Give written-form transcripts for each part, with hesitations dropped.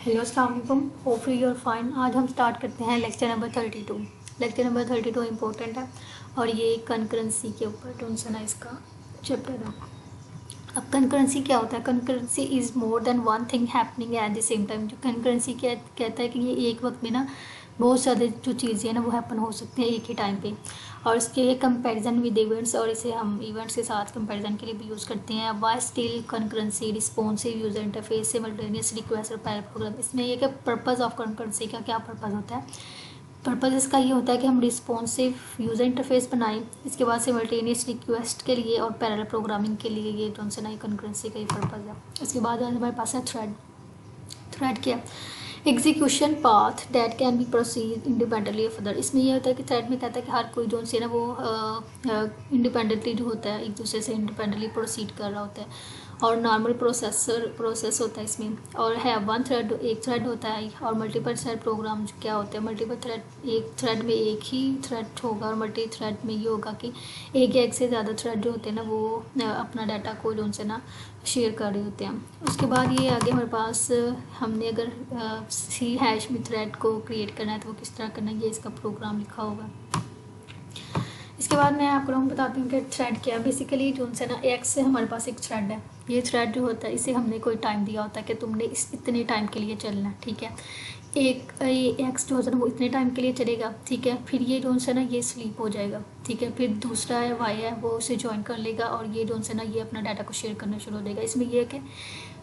Hello अस्सलाम वालेकुम, hope you are fine. आज हम स्टार्ट करते हैं lecture number 32। Lecture number 32 important है और ये कंकरेंसी के ऊपर टोनसना इसका चैप्टर है। अब कंकरेंसी क्या होता है? Concurrency is more than one thing happening at the same time. जो कंकरेंसी कहता है कि ये एक वक्त में ना बहुत सारे जो चीज़ें हैं ना वो हैपन हो सकती हैं एक ही टाइम पे। और इसके कंपैरिजन विद इवेंट्स, और इसे हम इवेंट्स के साथ कंपैरिजन के लिए भी यूज़ करते हैं। Y still concurrency responsive user interface simultaneous request और पैरेलल प्रोग्राम। इसमें यह कि पर्पज़ ऑफ कंकरेंसी का क्या पर्पज़ होता है? पर्पज़ इसका ये होता है कि हम रिस्पॉन्सिव यूज़र इंटरफेस बनाएं, इसके बाद सिमल्टेनियस रिक्वेस्ट के लिए और पैरेलल प्रोग्रामिंग के लिए ये कौन सा नई कंकरेंसी का ये पर्पज़ है। इसके बाद हमारे पास है थ्रेड। थ्रेड क्या? Execution path that can be proceed independently of other. इसमें यह होता है कि थ्रेड में कहता है कि हर कोई जो से ना वो इंडिपेंडेंटली जो होता है एक दूसरे से इंडिपेंडेंटली प्रोसीड कर रहा होता है। और नॉर्मल प्रोसेस होता है इसमें। और है वन थ्रेड, एक थ्रेड होता है। और मल्टीपल थ्रेड प्रोग्राम क्या होते हैं? मल्टीपल थ्रेड, एक थ्रेड में एक ही थ्रेड होगा। और मल्टी थ्रेड में ये होगा कि एक या एक से ज़्यादा थ्रेड जो होते हैं ना वो अपना डाटा को जो उनसे ना शेयर कर रहे होते हैं। उसके बाद ये आगे हमारे पास हमने अगर सी हैश में थ्रेड को क्रिएट करना है तो वो किस तरह करना है, ये इसका प्रोग्राम लिखा होगा। इसके बाद मैं आपको बताती हूँ कि थ्रेड क्या है। बेसिकली जो उनसे ना एक्स से हमारे पास एक थ्रेड है। ये थ्रेड जो होता है इसे हमने कोई टाइम दिया होता है कि तुमने इस इतने टाइम के लिए चलना है, ठीक है। एक एक्स जो होता है ना वो इतने टाइम के लिए चलेगा, ठीक है। फिर ये जो है ना ये स्लीप हो जाएगा, ठीक है। फिर दूसरा है वाई है, वो उसे ज्वाइन कर लेगा और ये जो है ना ये अपना डाटा को शेयर करना शुरू हो देगा। इसमें यह है कि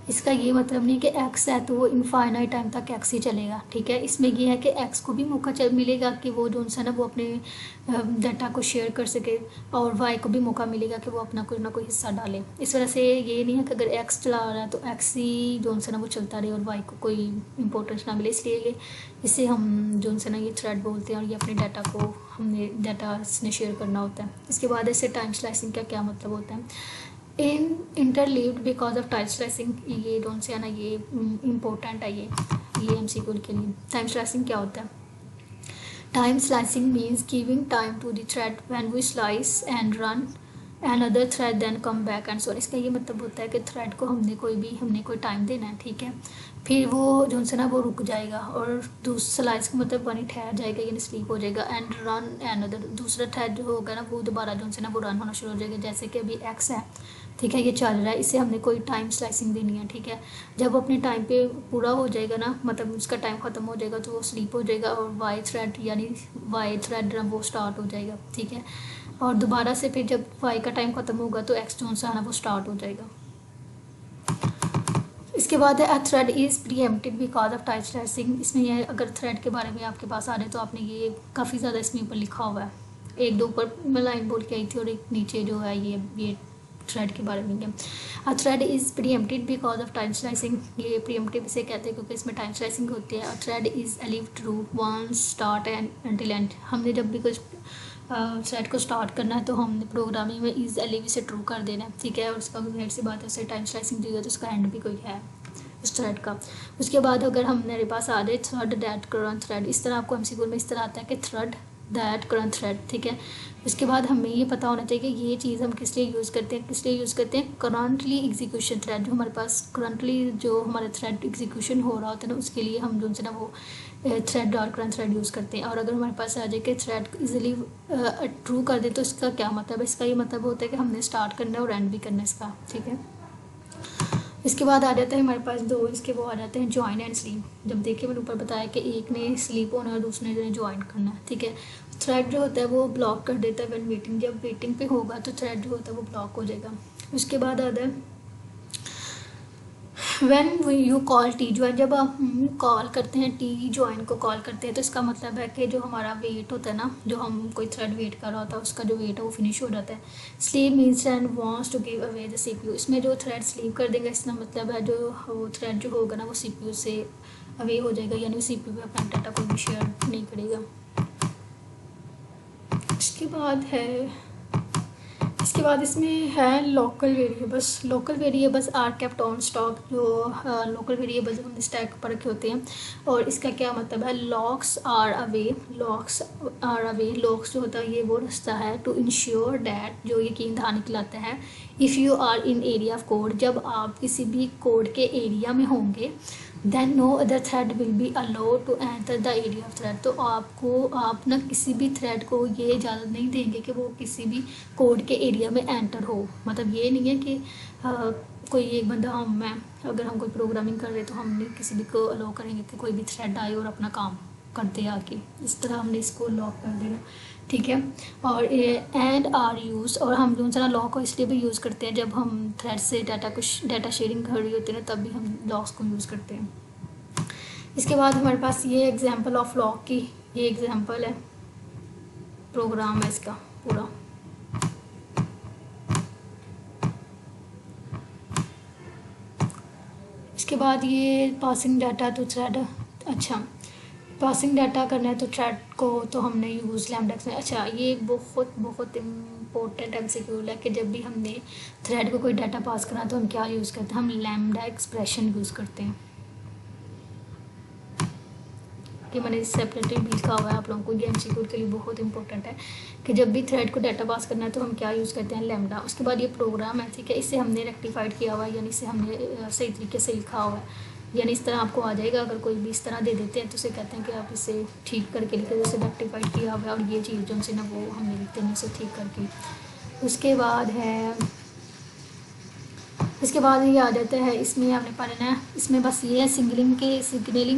इसका ये मतलब नहीं कि एक्स है तो वो इनफाइनाइट टाइम तक एक्स ही चलेगा, ठीक है। इसमें यह है कि एक्स को भी मौका मिलेगा कि वो जो है ना वो अपने डाटा को शेयर कर सके, और वाई को भी मौका मिलेगा कि वो अपना कोई ना कोई हिस्सा डाले। इस वजह से ये नहीं है कि अगर एक्स चला रहा है तो एक्स ही जो है ना वो चलता रहे और वाई को कोई इंपॉर्टेंस ना मिले। इसलिए इसे हम जो है ना ये थ्रेड बोलते हैं और ये अपने डाटा को हमने डाटा इसने शेयर करना होता है। इसके बाद ऐसे टाइम स्लाइसिंग का क्या मतलब होता है? इन interleaved because of time slicing, ये डोंट से ना ये इम्पोर्टेंट है ये एमसीक्यू के लिए। टाइम स्लाइसिंग क्या होता है? Time slicing means giving time to the thread when we slice and run another thread then come back and so. इसका ये मतलब होता है कि थ्रेड को हमने कोई टाइम देना है, ठीक है। फिर वो जो है ना वो रुक जाएगा और दूसरा स्लाइस का मतलब बनी ठहर जाएगा यानी स्लीप हो जाएगा। एंड रन अनदर, दूसरा थ्रेड जो होगा ना वो दोबारा जो है ना वो रन होना शुरू हो जाएगा। जैसे कि अभी एक्स है, ठीक है, ये चल रहा है, इसे हमने कोई टाइम स्लाइसिंग देनी है, ठीक है। जब अपने टाइम पे पूरा हो जाएगा ना, मतलब उसका टाइम ख़त्म हो जाएगा तो वो स्लीप हो जाएगा और वाई थ्रेड यानी वाई थ्रेड वो स्टार्ट हो जाएगा, ठीक है। और दोबारा से फिर जब वाई का टाइम ख़त्म होगा तो एक्स जो है ना वो स्टार्ट हो जाएगा। इसके बाद है a thread is preempted because of time slicing. इसमें यह अगर थ्रेड के बारे में आपके पास आ रहे तो आपने ये काफ़ी ज़्यादा इसमें ऊपर लिखा हुआ है। एक दो ऊपर मैं लाइन बोल के आई थी और एक नीचे जो है ये थ्रेड के बारे में है। A thread is preempted because of time slicing. ये प्रीएम्प्टिव इसे कहते हैं क्योंकि इसमें टाइम स्लाइसिंग होती है। A thread is alive true once start and until end. हमने जब भी कुछ थ्रेड को स्टार्ट करना है तो हमने प्रोग्रामिंग में इज़ अलीव इसे ट्रू कर देना है, ठीक है। और उसका जाहिर सी बात है उससे टाइम स्लाइसिंग दी है तो उसका एंड भी कोई है इस थ्रेड का। उसके बाद अगर हम मेरे पास आ जाए थ्रेड दैट करंट थ्रेड, इस तरह आपको एमसीक्यू में इस तरह आता है कि थ्रेड दैट करंट थ्रेड, ठीक है। उसके बाद हमें ये पता होना चाहिए कि ये चीज़ हम किस लिए यूज़ करते हैं करंटली एग्जीक्यूशन थ्रेड। जो हमारे पास करंटली जो हमारा थ्रेड एग्जीक्यूशन हो रहा होता है ना उसके लिए हम जो है ना वो थ्रेड और करंट थ्रेड यूज़ करते हैं। और अगर हमारे पास आ जाए कि थ्रेड इजीली ट्रू कर दे तो इसका क्या मतलब है? इसका ये मतलब होता है कि हमने स्टार्ट करना है और एंड भी करना है इसका, ठीक है। इसके बाद आ जाता है हमारे पास दो, इसके वो आ जाते हैं ज्वाइन एंड स्लीप। जब देखिए मैंने ऊपर बताया कि एक ने स्लीप होना है और दूसरे ने ज्वाइन करना है, ठीक है। थ्रेड जो होता है वो ब्लॉक कर देता है व्हेन वेटिंग। जब वेटिंग पे होगा तो थ्रेड जो होता है वो ब्लॉक हो जाएगा। उसके बाद आता है when you call T join. जब आप कॉल करते हैं टी ज्वाइन को कॉल करते हैं तो इसका मतलब है कि जो हमारा वेट होता है ना, जो हम कोई थ्रेड वेट कर रहा होता है उसका जो वेट है वो फिनिश हो जाता है। Sleep means and wants to give away the CPU. इसमें जो थ्रेड स्लीप कर देगा इसका मतलब है जो वो थ्रेड जो होगा ना वो सीपीयू से अवे हो जाएगा यानी सीपीयू पे अपना डाटा कोई भी शेयर नहीं करेगा। इसके बाद इसमें है local variables. Local variables are kept on stock. जो लोकल वेरिएबल्स हम स्टैक पर रखे होते हैं और इसका क्या मतलब है? लॉक्स आर अवे लॉक्स जो होता है ये वो रास्ता है टू इंश्योर डैट, जो यकीन दहानी खिलाता है if you are in area of code, जब आप किसी भी कोड के एरिया में होंगे, then no other thread will be allowed to enter the area of thread. तो आप ना किसी भी थ्रेड को ये इजाज़त नहीं देंगे कि वो किसी भी कोड के एरिया में एंटर हो। मतलब ये नहीं है कि कोई एक बंदा अगर हम कोई प्रोग्रामिंग कर रहे हैं तो हम नहीं किसी भी को अलाउ करेंगे कि कोई भी थ्रेड आए और अपना काम करते आके, इस तरह हमने इसको लॉक कर देना, ठीक है। और एंड आर यूज़, और हम जो सा लॉक को इसलिए भी यूज़ करते हैं जब हम थ्रेड से डाटा शेयरिंग कर रही होती है ना, तब भी हम लॉक्स को यूज़ करते हैं। इसके बाद हमारे पास ये एग्जांपल ऑफ लॉक की, ये एग्जांपल है, प्रोग्राम है इसका पूरा। इसके बाद ये पासिंग डाटा टू थ्रेड, अच्छा पासिंग डाटा करना है तो थ्रेड को तो हमने यूज़ लैम्डा में। अच्छा ये एक बहुत बहुत इम्पोर्टेंट MCQ है कि जब भी हमने थ्रेड को कोई डाटा पास करना तो हम क्या यूज़ करते हैं, हम लैम्डा एक्सप्रेशन यूज़ करते हैं। कि मैंने सेपरेटली भी लिखा हुआ है आप लोगों को, ये MCQ के लिए बहुत इंपॉर्टेंट है कि जब भी थ्रेड को डाटा पास करना है तो हम क्या यूज़ करते हैं, लैम्डा। उसके बाद ये प्रोग्राम है, ठीक है, इसे हमने रेक्टिफाइड किया हुआ है, यानी इसे हमने सही तरीके से लिखा हुआ है, यानी इस तरह आपको आ जाएगा। अगर कोई भी इस तरह दे देते हैं तो उसे कहते हैं कि आप इसे ठीक करके लिखे, जैसे रेक्टिफाइड किया हुआ है, और ये चीज़ जो से ना वो हमने लिखते हैं उसे ठीक करके। उसके बाद है, इसके बाद ये आ जाता है, इसमें आपने पढ़ना है, इसमें बस ये है सिग्नलिंग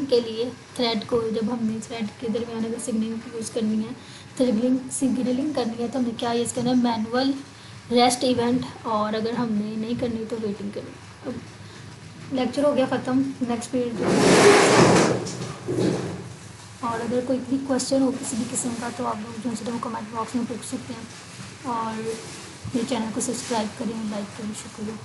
के लिए थ्रेड को, जब हमने थ्रेड के दरमियान अगर सिग्नलिंग यूज़ करनी है, सिग्नलिंग करनी है तो हमने क्या यूज़ करना है, मैनुअल, रेस्ट इवेंट, और अगर हमने नहीं करनी तो वेटिंग करनी। अब लेक्चर हो गया ख़त्म, नेक्स्ट पीरियड। और अगर कोई भी क्वेश्चन हो किसी भी किस्म का तो आप लोग जो है कमेंट बॉक्स में पूछ सकते हैं, और मेरे चैनल को सब्सक्राइब करें, लाइक करें। शुक्रिया।